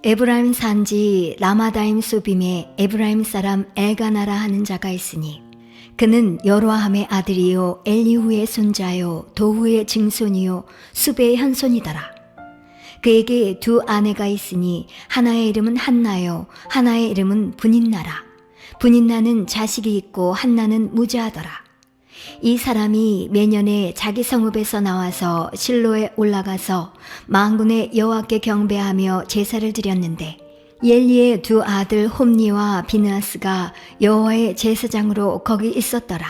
에브라임 산지 라마다임 소빔에 에브라임 사람 엘가나라 하는 자가 있으니 그는 여로함의 아들이요 엘리후의 손자요 도후의 증손이요 수베의 현손이더라. 그에게 두 아내가 있으니 하나의 이름은 한나요 하나의 이름은 분인나라. 분인나는 자식이 있고 한나는 무자하더라. 이 사람이 매년에 자기 성읍에서 나와서 실로에 올라가서 만군의 여호와께 경배하며 제사를 드렸는데 엘리의 두 아들 홈니와 비느하스가 여호와의 제사장으로 거기 있었더라.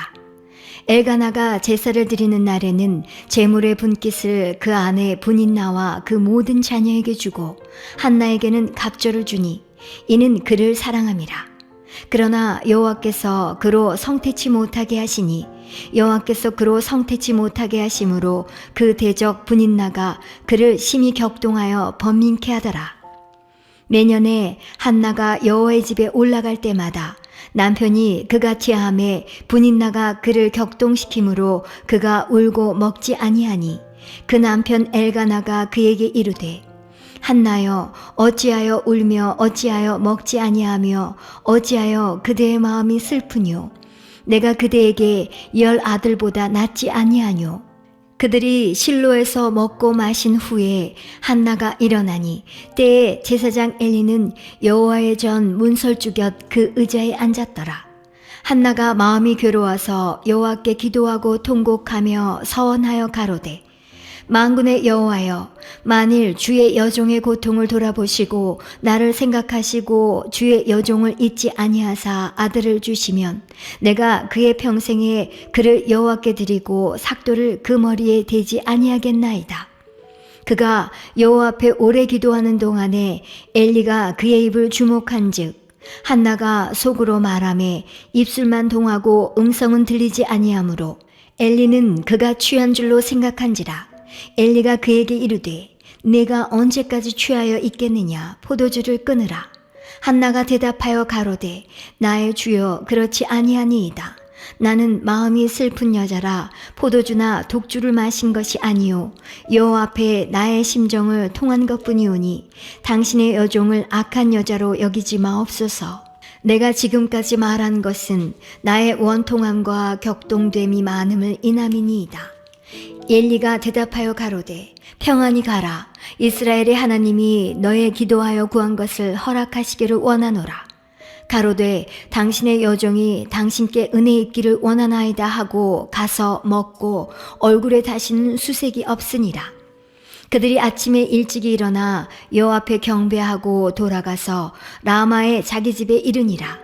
엘가나가 제사를 드리는 날에는 제물의 분깃을 그 아내 분인나와 그 모든 자녀에게 주고 한나에게는 갑절을 주니 이는 그를 사랑함이라. 그러나 여호와께서 그로 성태치 못하게 하시니 여호와께서 그로 성태치 못하게 하심으로 그 대적 분인나가 그를 심히 격동하여 번민케 하더라. 매년에 한나가 여호와의 집에 올라갈 때마다 남편이 그가 취함에 분인나가 그를 격동시키므로 그가 울고 먹지 아니하니 그 남편 엘가나가 그에게 이르되 한나여 어찌하여 울며 어찌하여 먹지 아니하며 어찌하여 그대의 마음이 슬프뇨. 내가 그대에게 10 아들보다 낫지 아니하뇨. 그들이 실로에서 먹고 마신 후에 한나가 일어나니 때에 제사장 엘리는 여호와의 전 문설주 곁 그 의자에 앉았더라. 한나가 마음이 괴로워서 여호와께 기도하고 통곡하며 서원하여 가로되 만군의 여호와여, 만일 주의 여종의 고통을 돌아보시고 나를 생각하시고 주의 여종을 잊지 아니하사 아들을 주시면 내가 그의 평생에 그를 여호와께 드리고 삭도를 그 머리에 대지 아니하겠나이다. 그가 여호와 앞에 오래 기도하는 동안에 엘리가 그의 입을 주목한즉 한나가 속으로 말하매 입술만 동하고 음성은 들리지 아니하므로 엘리는 그가 취한 줄로 생각한지라. 엘리가 그에게 이르되 내가 언제까지 취하여 있겠느냐 포도주를 끊으라. 한나가 대답하여 가로되 나의 주여 그렇지 아니하니이다. 나는 마음이 슬픈 여자라 포도주나 독주를 마신 것이 아니요 여호와 앞에 나의 심정을 통한 것뿐이오니 당신의 여종을 악한 여자로 여기지 마옵소서. 내가 지금까지 말한 것은 나의 원통함과 격동됨이 많음을 인함이니이다. 엘리가 대답하여 가로되 평안히 가라. 이스라엘의 하나님이 너의 기도하여 구한 것을 허락하시기를 원하노라. 가로되 당신의 여종이 당신께 은혜 입기를 원하나이다 하고 가서 먹고 얼굴에 다시는 수색이 없으니라. 그들이 아침에 일찍이 일어나 여호와 앞에 경배하고 돌아가서 라마의 자기 집에 이르니라.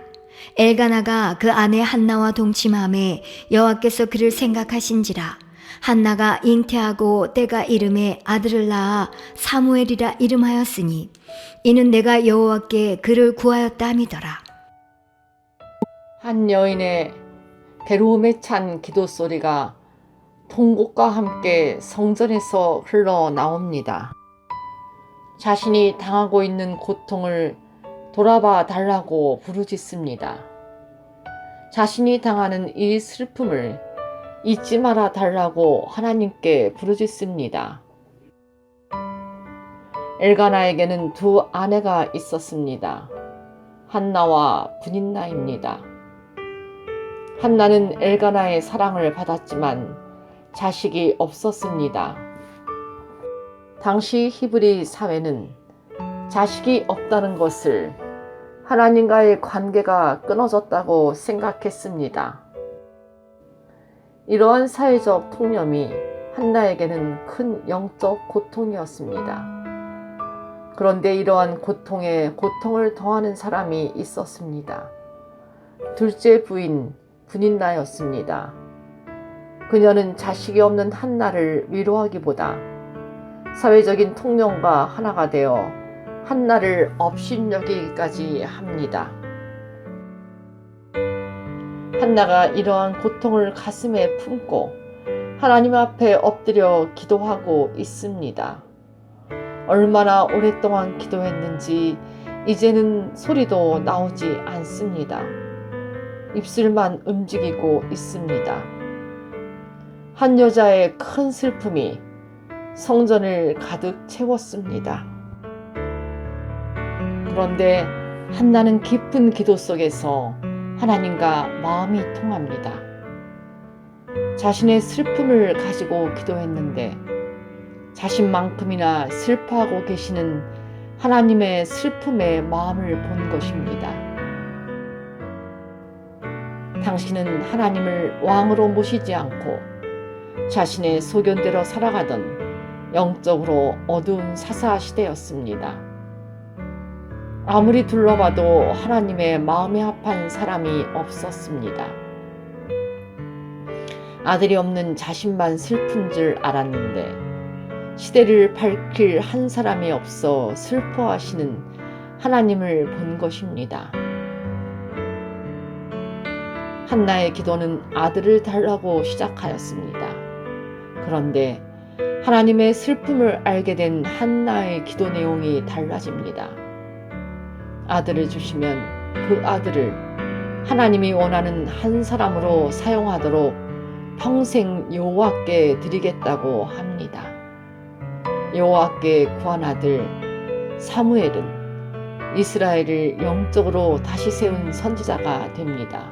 엘가나가 그 아내 한나와 동침함에 여호와께서 그를 생각하신지라. 한나가 잉태하고 때가 이름에 아들을 낳아 사무엘이라 이름하였으니 이는 내가 여호와께 그를 구하였다 함이더라. 한 여인의 괴로움에 찬 기도 소리가 통곡과 함께 성전에서 흘러나옵니다. 자신이 당하고 있는 고통을 돌아봐 달라고 부르짖습니다. 자신이 당하는 이 슬픔을 잊지 말아 달라고 하나님께 부르짖습니다. 엘가나에게는 두 아내가 있었습니다. 한나와 분인나입니다. 한나는 엘가나의 사랑을 받았지만 자식이 없었습니다. 당시 히브리 사회는 자식이 없다는 것을 하나님과의 관계가 끊어졌다고 생각했습니다. 이러한 사회적 통념이 한나에게는 큰 영적 고통이었습니다. 그런데 이러한 고통에 고통을 더하는 사람이 있었습니다. 둘째 부인 분인나였습니다. 그녀는 자식이 없는 한나를 위로하기보다 사회적인 통념과 하나가 되어 한나를 업신여기기까지 합니다. 한나가 이러한 고통을 가슴에 품고 하나님 앞에 엎드려 기도하고 있습니다. 얼마나 오랫동안 기도했는지 이제는 소리도 나오지 않습니다. 입술만 움직이고 있습니다. 한 여자의 큰 슬픔이 성전을 가득 채웠습니다. 그런데 한나는 깊은 기도 속에서 하나님과 마음이 통합니다. 자신의 슬픔을 가지고 기도했는데 자신만큼이나 슬퍼하고 계시는 하나님의 슬픔의 마음을 본 것입니다. 당신은 하나님을 왕으로 모시지 않고 자신의 소견대로 살아가던 영적으로 어두운 사사 시대였습니다. 아무리 둘러봐도 하나님의 마음에 합한 사람이 없었습니다. 아들이 없는 자신만 슬픈 줄 알았는데 시대를 밝힐 한 사람이 없어 슬퍼하시는 하나님을 본 것입니다. 한나의 기도는 아들을 달라고 시작하였습니다. 그런데 하나님의 슬픔을 알게 된 한나의 기도 내용이 달라집니다. 아들을 주시면 그 아들을 하나님이 원하는 한 사람으로 사용하도록 평생 여호와께 드리겠다고 합니다. 여호와께 구한 아들 사무엘은 이스라엘을 영적으로 다시 세운 선지자가 됩니다.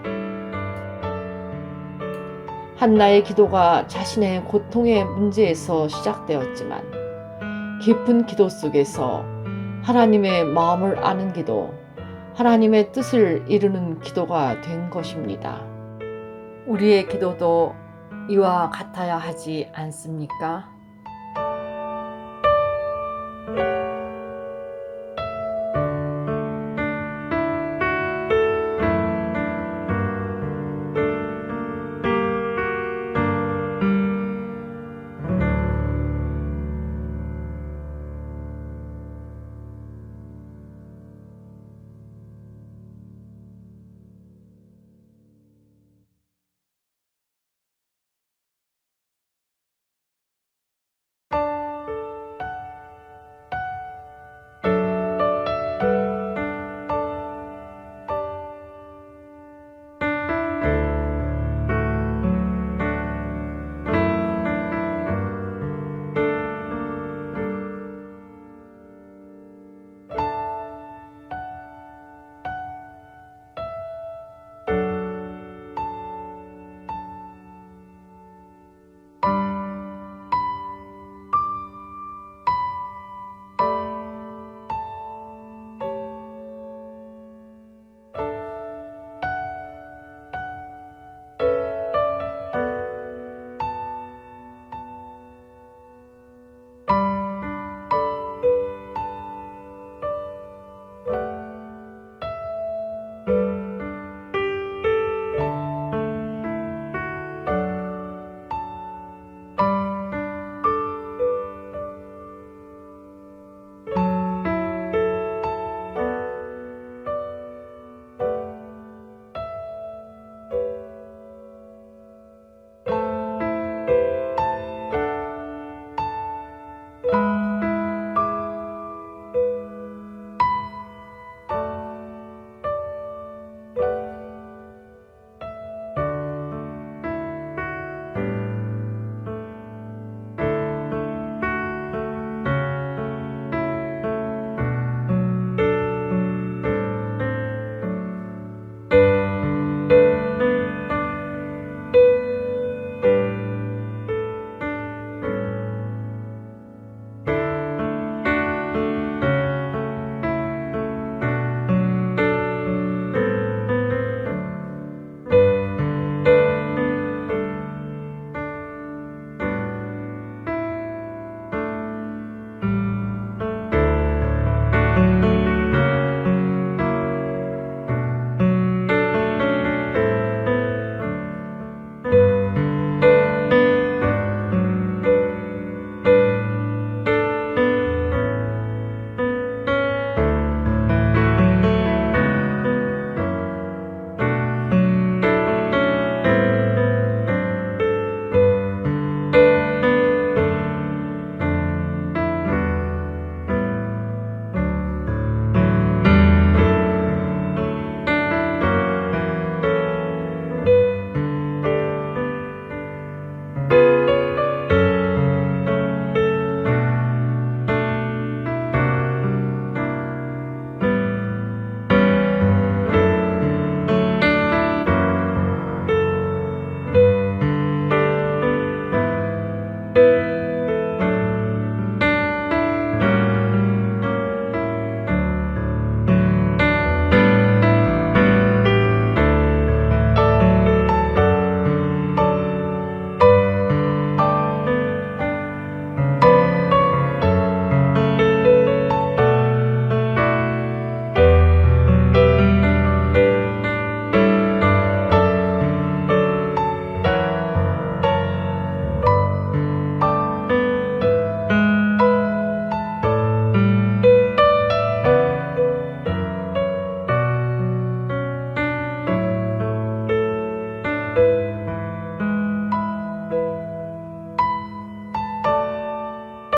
한나의 기도가 자신의 고통의 문제에서 시작되었지만 깊은 기도 속에서 하나님의 마음을 아는 기도, 하나님의 뜻을 이루는 기도가 된 것입니다. 우리의 기도도 이와 같아야 하지 않습니까?